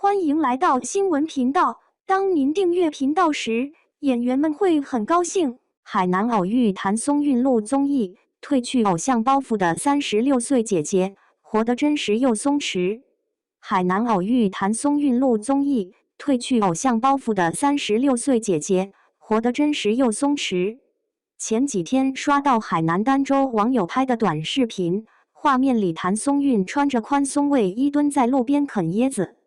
欢迎来到新闻频道。当您订阅频道时，演员们会很高兴。海南偶遇谭松韵录综艺，褪去偶像包袱的36岁姐姐，活得真实又松弛。海南偶遇谭松韵录综艺，褪去偶像包袱的36岁姐姐，活得真实又松弛。前几天刷到海南儋州网友拍的短视频，画面里谭松韵穿着宽松卫衣蹲在路边啃椰子，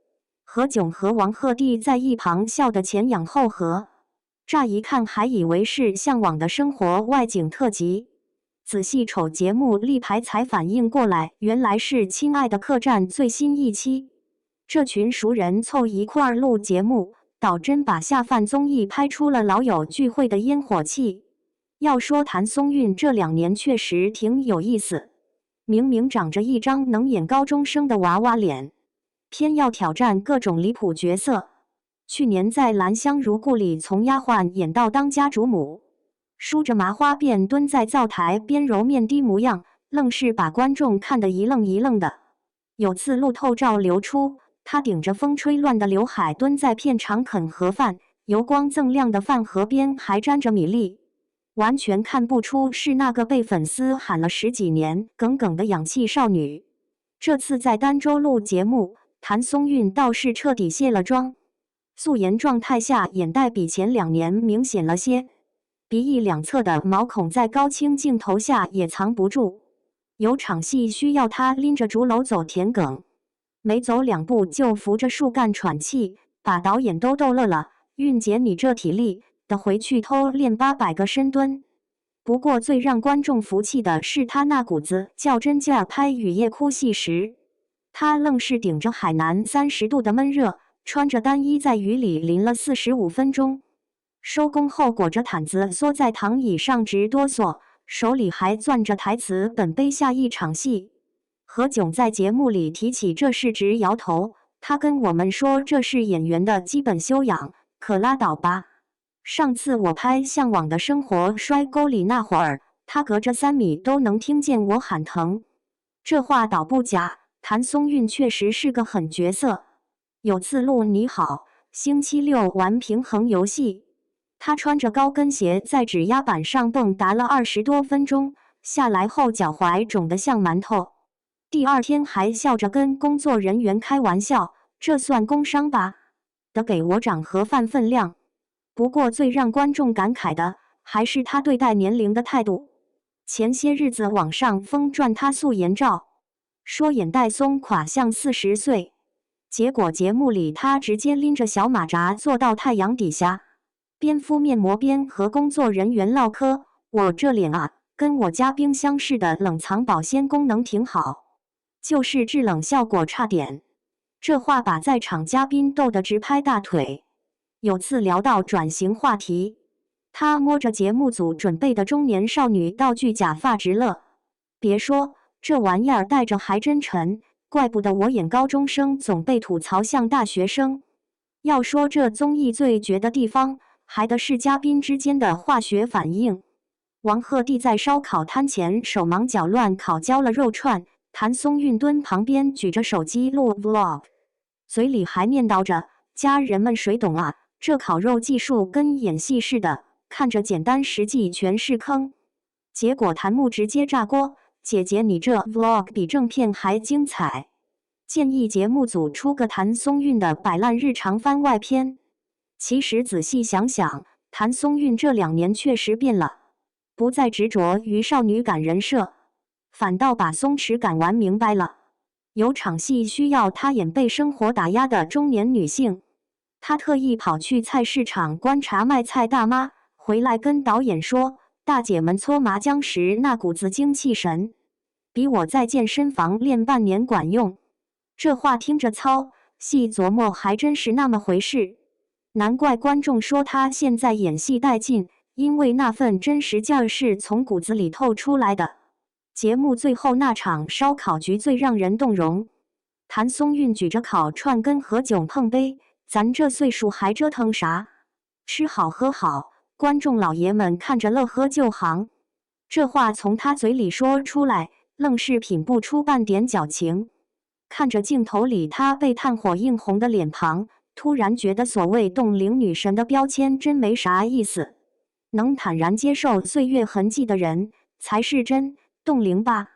何炅和王鹤棣在一旁笑得前仰后合，乍一看还以为是《向往的生活》外景特辑，仔细瞅节目立牌才反应过来，原来是《亲爱的客栈》最新一期。这群熟人凑一块儿录节目，倒真把下饭综艺拍出了老友聚会的烟火气。要说谭松韵这2年确实挺有意思，明明长着一张能演高中生的娃娃脸，偏要挑战各种离谱角色。去年在《兰香如故》里从丫鬟演到当家主母，梳着麻花辫蹲在灶台边揉面的模样，愣是把观众看得一愣一愣的。有次路透照流出，他顶着风吹乱的刘海蹲在片场啃盒饭，油光锃亮的饭盒边还沾着米粒，完全看不出是那个被粉丝喊了10几年耿耿的氧气少女。这次在儋州录节目，谭松韵倒是彻底卸了妆，素颜状态下眼袋比前2年明显了些，鼻翼两侧的毛孔在高清镜头下也藏不住。有场戏需要她拎着竹篓走田埂，没走2步就扶着树干喘气，把导演都逗乐了。韵姐你这体力，得回去偷练800个深蹲。不过最让观众服气的是她那股子较真劲儿。拍雨夜哭戏时，她愣是顶着海南30度的闷热，穿着单衣在雨里淋了45分钟，收工后裹着毯子缩在躺椅上直哆嗦，手里还攥着台词本背下一场戏。何炅在节目里提起这事直摇头，他跟我们说这是演员的基本修养，可拉倒吧。上次我拍《向往的生活》摔沟里那会儿，他隔着3米都能听见我喊疼。这话倒不假，谭松韵确实是个狠角色。有次录《你好，星期六》玩平衡游戏，他穿着高跟鞋在指压板上蹦跶了20多分钟，下来后脚踝肿得像馒头。第2天还笑着跟工作人员开玩笑，这算工伤吧？得给我涨盒饭分量。不过最让观众感慨的还是他对待年龄的态度。前些日子网上疯转他素颜照，说眼袋松垮像40岁，结果节目里他直接拎着小马扎坐到太阳底下，边敷面膜边和工作人员唠嗑，我这脸啊，跟我家冰箱似的，冷藏保鲜功能挺好，就是制冷效果差点。这话把在场嘉宾逗得直拍大腿。有次聊到转型话题，他摸着节目组准备的中年少女道具假发直乐，别说这玩意儿戴着还真沉，怪不得我演高中生总被吐槽像大学生。要说这综艺最绝的地方，还得是嘉宾之间的化学反应。王鹤棣在烧烤摊前手忙脚乱烤焦了肉串，谭松韵蹲旁边举着手机录 vlog， 嘴里还念叨着家人们谁懂啊，这烤肉技术跟演戏似的，看着简单实际全是坑。结果谭木直接炸锅，姐姐你这 vlog 比正片还精彩，建议节目组出个谭松韵的摆烂日常番外篇。其实仔细想想，谭松韵这2年确实变了，不再执着于少女感人设，反倒把松弛感玩明白了。有场戏需要她演被生活打压的中年女性，她特意跑去菜市场观察卖菜大妈，回来跟导演说，大姐们搓麻将时那股子精气神，比我在健身房练半年管用。这话听着糙，细琢磨还真是那么回事。难怪观众说她现在演戏带劲，因为那份真实劲儿是从骨子里透出来的。节目最后那场烧烤局最让人动容，谭松韵举着烤串跟何炅碰杯，咱这岁数还折腾啥？吃好喝好，观众老爷们看着乐呵就行。这话从他嘴里说出来，愣是品不出半点矫情。看着镜头里她被炭火映红的脸庞，突然觉得所谓冻龄女神的标签真没啥意思。能坦然接受岁月痕迹的人，才是真冻龄吧。